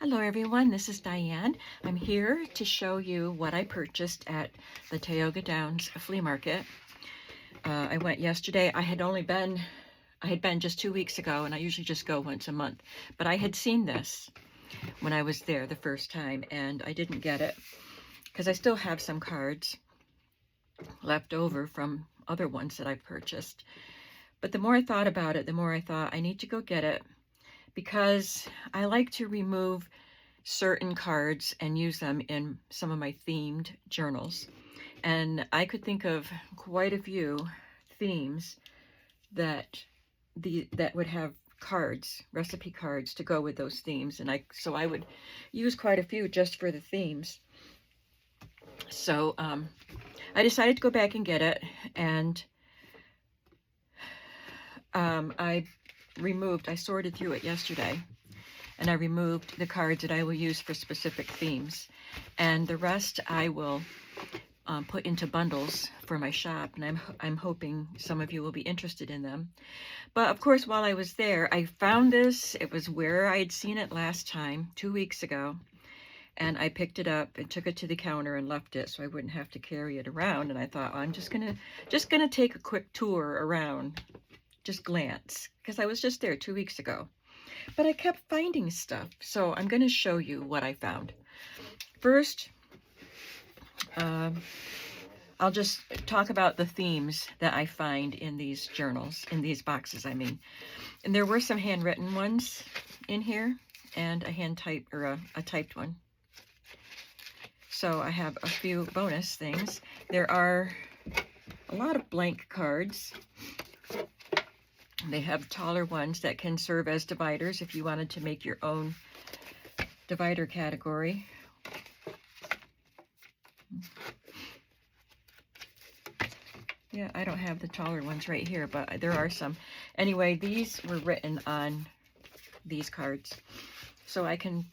Hello everyone, this is Diane. I'm here to show you what I purchased at the Tioga Downs flea market. I went yesterday. I had been just 2 weeks ago, and I usually just go once a month. But I had seen this when I was there the first time, and I didn't get it because I still have some cards left over from other ones that I purchased. But the more I thought about it, the more I thought I need to go get it, because I like to remove certain cards and use them in some of my themed journals. And I could think of quite a few themes that would have cards, recipe cards to go with those themes. And so I would use quite a few just for the themes. So I decided to go back and get it, and I sorted through it yesterday, and I removed the cards that I will use for specific themes, and the rest I will put into bundles for my shop, and I'm hoping some of you will be interested in them. But of course, while I was there, I found this. It was where I had seen it last time, 2 weeks ago, and I picked it up and took it to the counter and left it so I wouldn't have to carry it around. And I thought, I'm just gonna take a quick tour around, just glance, because I was just there 2 weeks ago. But I kept finding stuff, so I'm going to show you what I found. First, I'll just talk about the themes that I find in these journals, in these boxes, I mean. And there were some handwritten ones in here, and a hand-typed, or a typed one. So I have a few bonus things. There are a lot of blank cards. They have taller ones that can serve as dividers if you wanted to make your own divider category. Yeah, I don't have the taller ones right here, but there are some. Anyway, these were written on these cards, so I can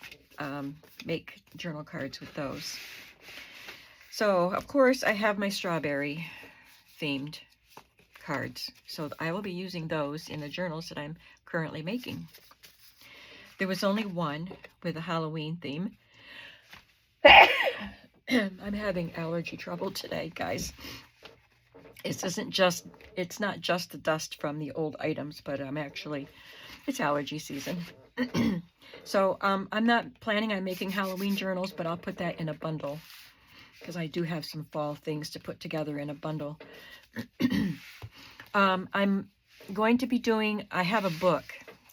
make journal cards with those. So, of course, I have my strawberry themed cards, so I will be using those in the journals that I'm currently making. There was only one with a Halloween theme. I'm having allergy trouble today, guys. It's not just the dust from the old items, but it's allergy season. So I'm not planning on making Halloween journals, but I'll put that in a bundle, because I do have some fall things to put together in a bundle. I'm going to be I have a book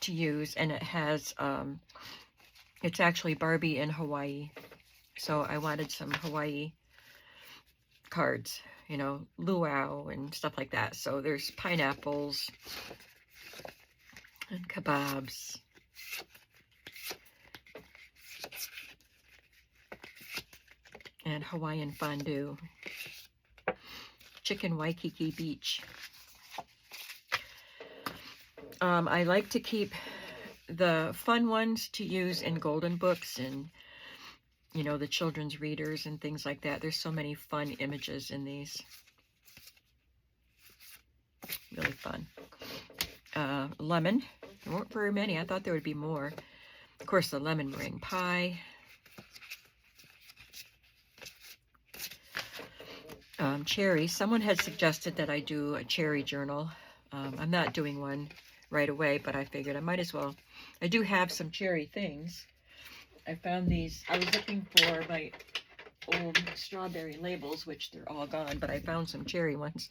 to use, and it has, it's actually Barbie in Hawaii. So I wanted some Hawaii cards, you know, luau and stuff like that. So there's pineapples and kebabs. And Hawaiian fondue. Chicken Waikiki Beach. I like to keep the fun ones to use in golden books and, you know, the children's readers and things like that. There's so many fun images in these. Really fun. Lemon. There weren't very many. I thought there would be more. Of course, the lemon meringue pie. Cherry. Someone had suggested that I do a cherry journal. I'm not doing one right away, but I figured I might as well. I do have some cherry things. I found these. I was looking for my old strawberry labels, which they're all gone, but I found some cherry ones.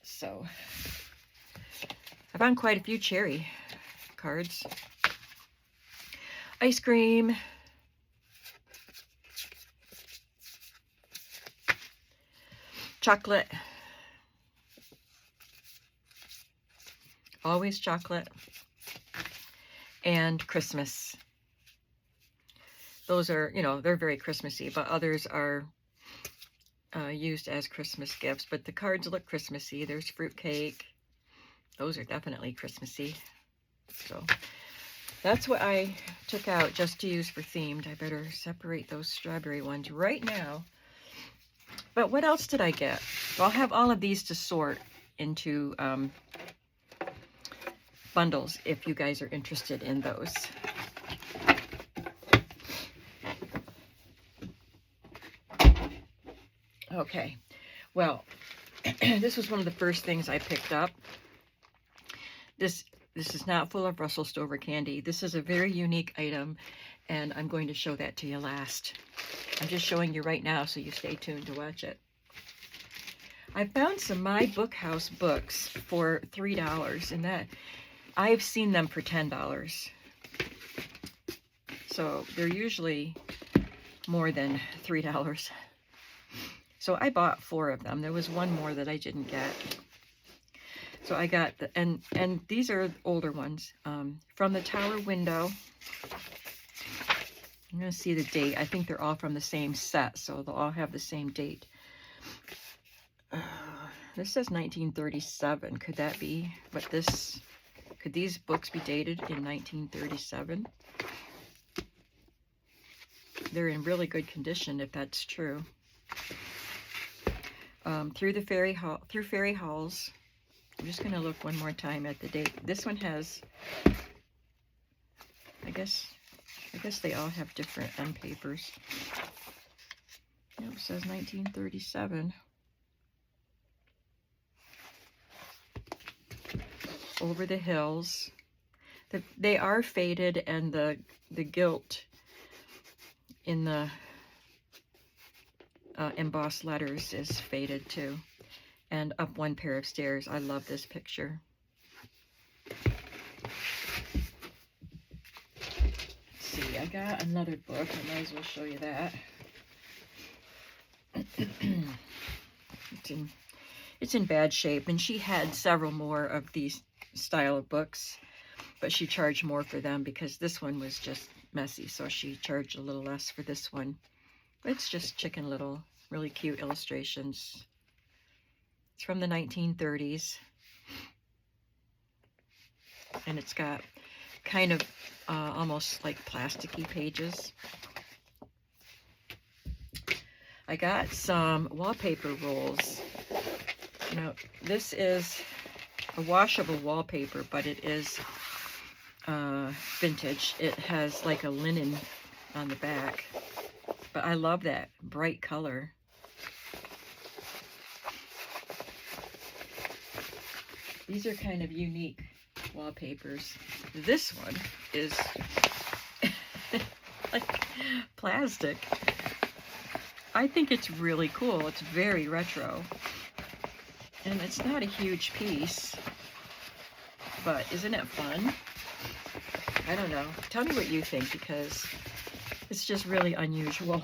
So I found quite a few cherry cards. Ice cream. Chocolate. Always chocolate. And Christmas. Those are, you know, they're very Christmassy, but others are used as Christmas gifts. But the cards look Christmassy. There's fruitcake. Those are definitely Christmassy. So that's what I took out just to use for themed. I better separate those strawberry ones right now. But what else did I get? Well, I'll have all of these to sort into bundles if you guys are interested in those. Okay, well, this was one of the first things I picked up. This is not full of Russell Stover candy. This is a very unique item, and I'm going to show that to you last. I'm just showing you right now, so you stay tuned to watch it. I found some My Book House books for $3, and that I've seen them for $10. So they're usually more than $3. So I bought 4 of them. There was one more that I didn't get. So I got the, and these are older ones. From the Tower Window. I'm going to see the date. I think they're all from the same set, so they'll all have the same date. This says 1937. Could that be what this... Could these books be dated in 1937? They're in really good condition, if that's true. Through Fairy Halls. I'm just going to look one more time at the date. This one has, I guess they all have different end papers. Yep, it says 1937. Over the Hills. They are faded, and the gilt in the embossed letters is faded too. And Up One Pair of Stairs. I love this picture. Let's see, I got another book. I might as well show you that. It's in bad shape, and she had several more of these style of books, but she charged more for them because this one was just messy, so she charged a little less for this one. It's just Chicken Little, really cute illustrations. It's from the 1930s, and it's got kind of almost like plasticky pages. I got some wallpaper rolls. You know, this is a washable wallpaper, but it is vintage. It has like a linen on the back, but I love that bright color. These are kind of unique wallpapers. This one is like plastic. I think it's really cool. It's very retro. And it's not a huge piece, but isn't it fun? I don't know. Tell me what you think, because it's just really unusual.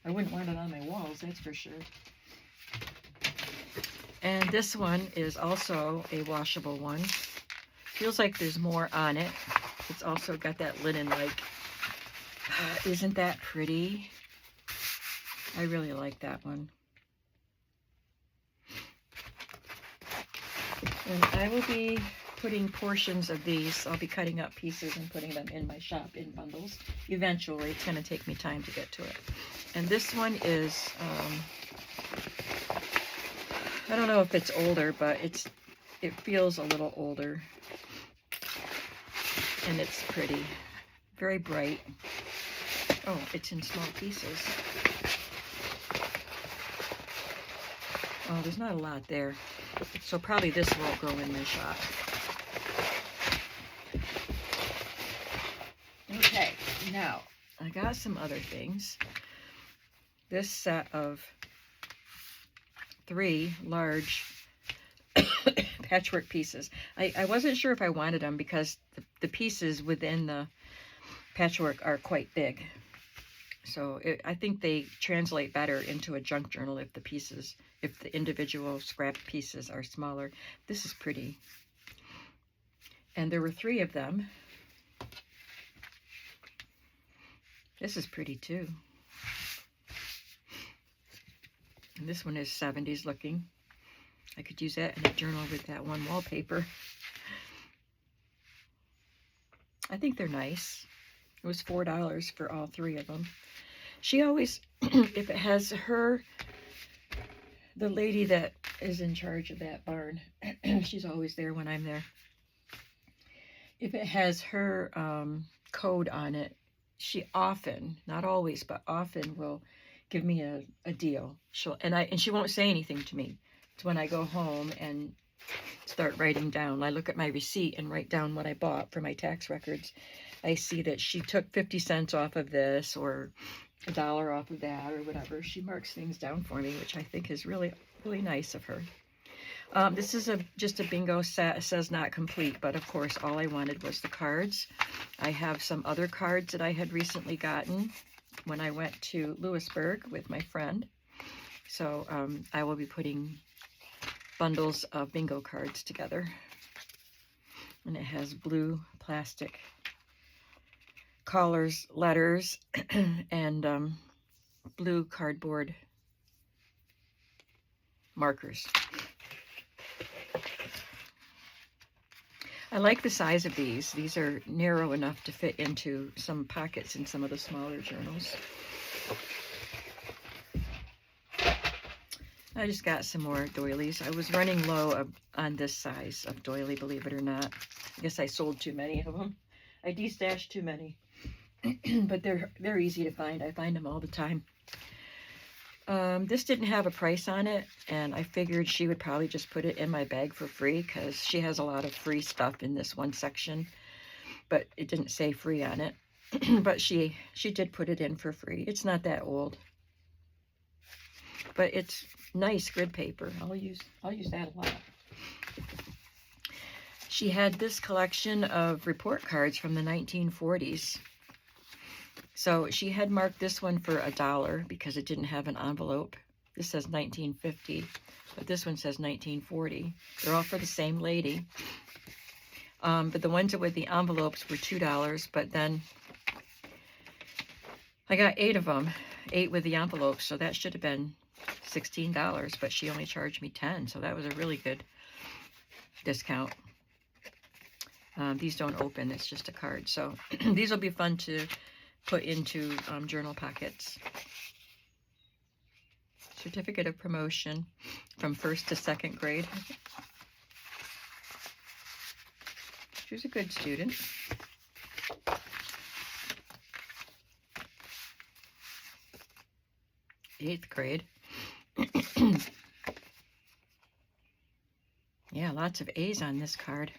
I wouldn't want it on my walls, that's for sure. And this one is also a washable one. Feels like there's more on it. It's also got that linen, like, isn't that pretty? I really like that one. And I will be putting portions of these. I'll be cutting up pieces and putting them in my shop in bundles. Eventually, it's going to take me time to get to it. And this one is, I don't know if it's older, but it feels a little older. And it's pretty. Very bright. Oh, it's in small pieces. Oh, there's not a lot there. So probably this won't go in my shop. Okay, now I got some other things. This set of 3 large patchwork pieces. I wasn't sure if I wanted them because the pieces within the patchwork are quite big. So I think they translate better into a junk journal if the individual scrap pieces are smaller. This is pretty. And there were 3 of them. This is pretty too. And this one is 70s looking. I could use that in a journal with that one wallpaper. I think they're nice. It was $4 for all 3 of them. She always, if it has her, the lady that is in charge of that barn, she's always there when I'm there. If it has her code on it, she often, not always, but often will give me a deal. And she won't say anything to me. It's when I go home and start writing down. I look at my receipt and write down what I bought for my tax records. I see that she took 50 cents off of this or $1 off of that or whatever. She marks things down for me, which I think is really, really nice of her. This is just a bingo set. It says not complete, but of course all I wanted was the cards. I have some other cards that I had recently gotten when I went to Lewisburg with my friend. So I will be putting bundles of bingo cards together. And it has blue plastic callers, letters, and blue cardboard markers. I like the size of these. These are narrow enough to fit into some pockets in some of the smaller journals. I just got some more doilies. I was running low on this size of doily, believe it or not. I guess I sold too many of them. I destashed too many. But they're easy to find. I find them all the time. This didn't have a price on it, and I figured she would probably just put it in my bag for free because she has a lot of free stuff in this one section, but it didn't say free on it. But she did put it in for free. It's not that old, but it's nice grid paper. I'll use that a lot. She had this collection of report cards from the 1940s. So she had marked this one for $1 because it didn't have an envelope. This says 1950, but this one says 1940. They're all for the same lady. But the ones with the envelopes were $2, but then I got 8 of them, 8 with the envelopes, so that should have been $16, but she only charged me 10, so that was a really good discount. These don't open, it's just a card, so these will be fun to put into journal pockets. Certificate of promotion from 1st to 2nd grade. She was a good student. Eighth grade. Yeah, lots of A's on this card.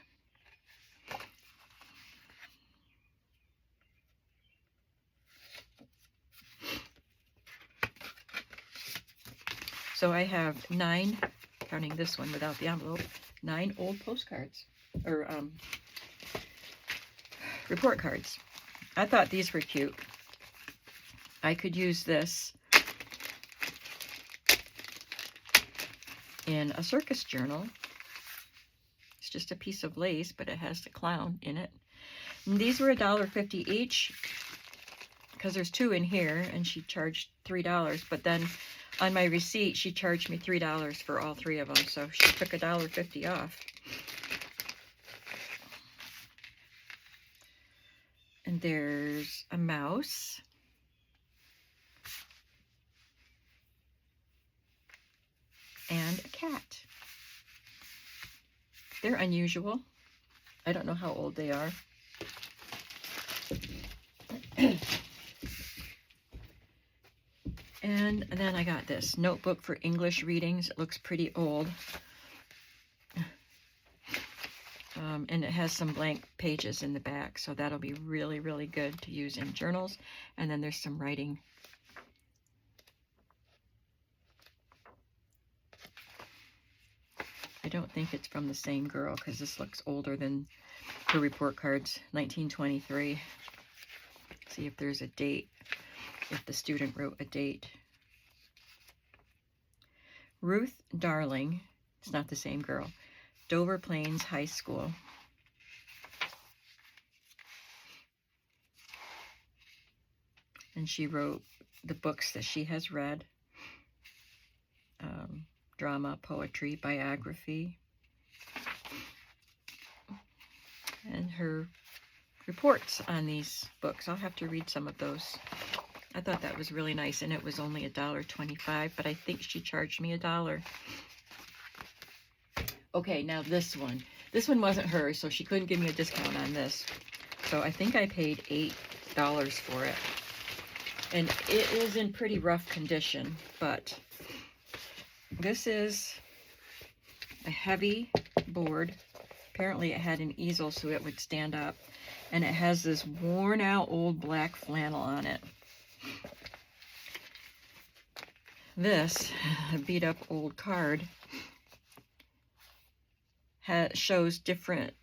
So I have 9, counting this one without the envelope, 9 old postcards, or report cards. I thought these were cute. I could use this in a circus journal. It's just a piece of lace, but it has the clown in it. And these were $1.50 each, because there's 2 in here, and she charged $3, but then on my receipt, she charged me $3 for all 3 of them, so she took $1.50 off. And there's a mouse. And a cat. They're unusual. I don't know how old they are. And then I got this notebook for English readings. It looks pretty old. And it has some blank pages in the back, so that'll be really, really good to use in journals. And then there's some writing. I don't think it's from the same girl because this looks older than her report cards, 1923. See if there's a date, if the student wrote a date. Ruth Darling, it's not the same girl, Dover Plains High School. And she wrote the books that she has read. Drama, poetry, biography, and her reports on these books. I'll have to read some of those. I thought that was really nice, and it was only $1.25, but I think she charged me $1. Okay, now this one. This one wasn't hers, so she couldn't give me a discount on this. So I think I paid $8 for it. And it is in pretty rough condition, but this is a heavy board. Apparently it had an easel so it would stand up, and it has this worn out old black flannel on it. This beat up old card shows different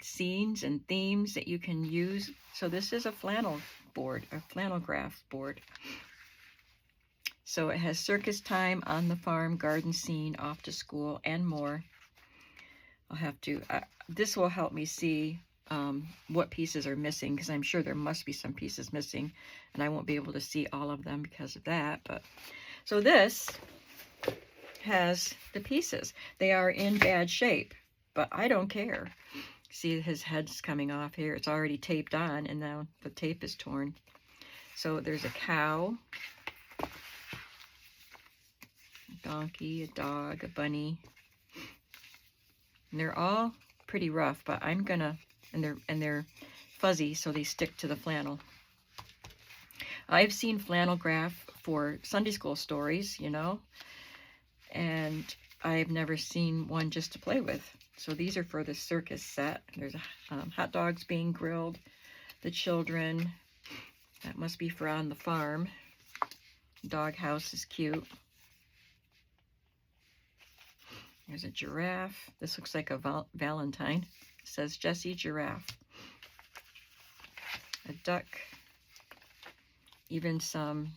scenes and themes that you can use. So this is a flannel board, a flannel graph board. So it has circus time, on the farm, garden scene, off to school, and more. I'll have to, this will help me see what pieces are missing, because I'm sure there must be some pieces missing, and I won't be able to see all of them because of that. But so this has the pieces. They are in bad shape, but I don't care. See, his head's coming off here. It's already taped on, and now the tape is torn. So there's a cow, a donkey, a dog, a bunny. And they're all pretty rough, but I'm gonna, and they're fuzzy, so they stick to the flannel. I've seen flannel graph for Sunday school stories, you know, and I've never seen one just to play with. So these are for the circus set. There's hot dogs being grilled, the children. That must be for on the farm. Dog house is cute. There's a giraffe. This looks like a Valentine. It says Jessie Giraffe. A duck. Even some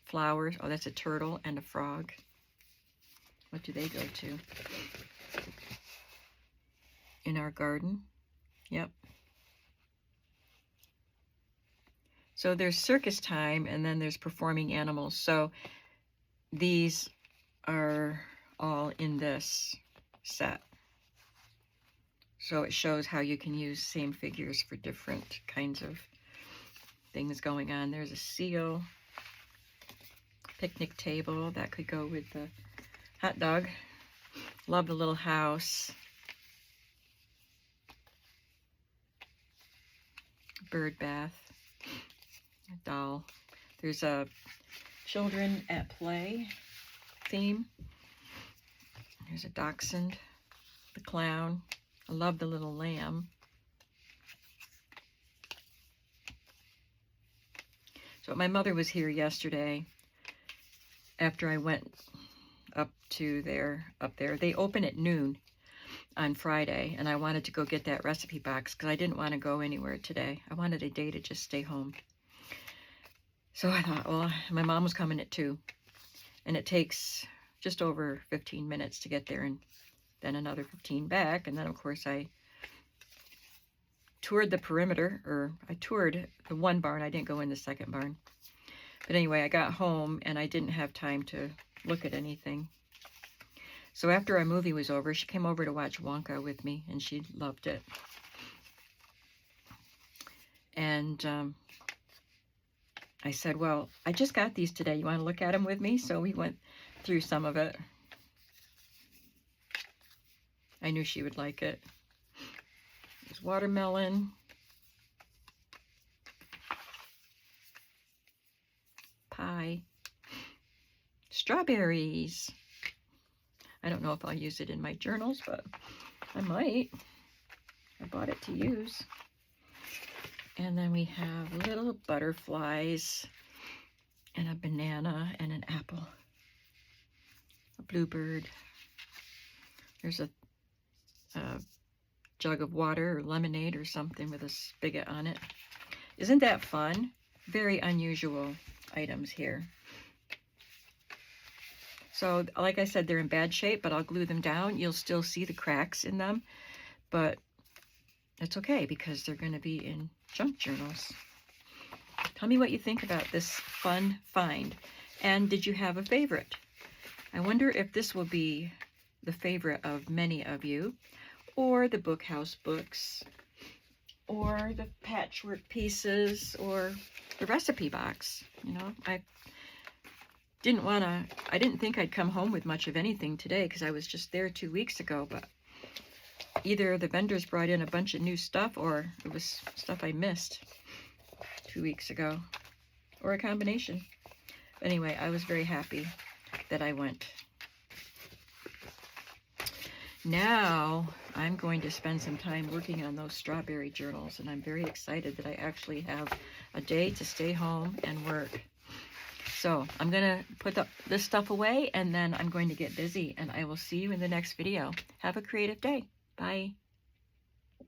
flowers. Oh, that's a turtle and a frog. What do they go to? In our garden. Yep. So there's circus time, and then there's performing animals. So these are all in this set. So it shows how you can use same figures for different kinds of things going on. There's a seal, picnic table. That could go with the hot dog. Love the little house. Bird bath. A doll. There's a children at play theme. There's a dachshund, the clown. I love the little lamb. So my mother was here yesterday after I went up there. They open at noon on Friday, and I wanted to go get that recipe box because I didn't want to go anywhere today. I wanted a day to just stay home. So I thought, well, my mom was coming at 2, and it takes just over 15 minutes to get there, and then another 15 back. And then, of course, I toured the perimeter, or I toured the one barn. I didn't go in the second barn. But anyway, I got home, and I didn't have time to look at anything. So after our movie was over, she came over to watch Wonka with me, and she loved it. And I said, well, I just got these today. You want to look at them with me? So we went through some of it. I knew she would like it. There's watermelon. Pie. Strawberries. I don't know if I'll use it in my journals, but I might. I bought it to use. And then we have little butterflies and a banana and an apple. A bluebird. There's a jug of water or lemonade or something with a spigot on it. Isn't that fun? Very unusual items here. So, like I said, they're in bad shape, but I'll glue them down. You'll still see the cracks in them, but it's okay because they're going to be in junk journals. Tell me what you think about this fun find. And did you have a favorite? I wonder if this will be the favorite of many of you, or the Bookhouse books, or the Patchwork Pieces, or the recipe box. You know, I didn't think I'd come home with much of anything today because I was just there 2 weeks ago, but either the vendors brought in a bunch of new stuff or it was stuff I missed 2 weeks ago. or a combination. Anyway, I was very happy that I went. Now I'm going to spend some time working on those strawberry journals, and I'm very excited that I actually have a day to stay home and work. So I'm going to put this stuff away, and then I'm going to get busy, and I will see you in the next video. Have a creative day. Bye.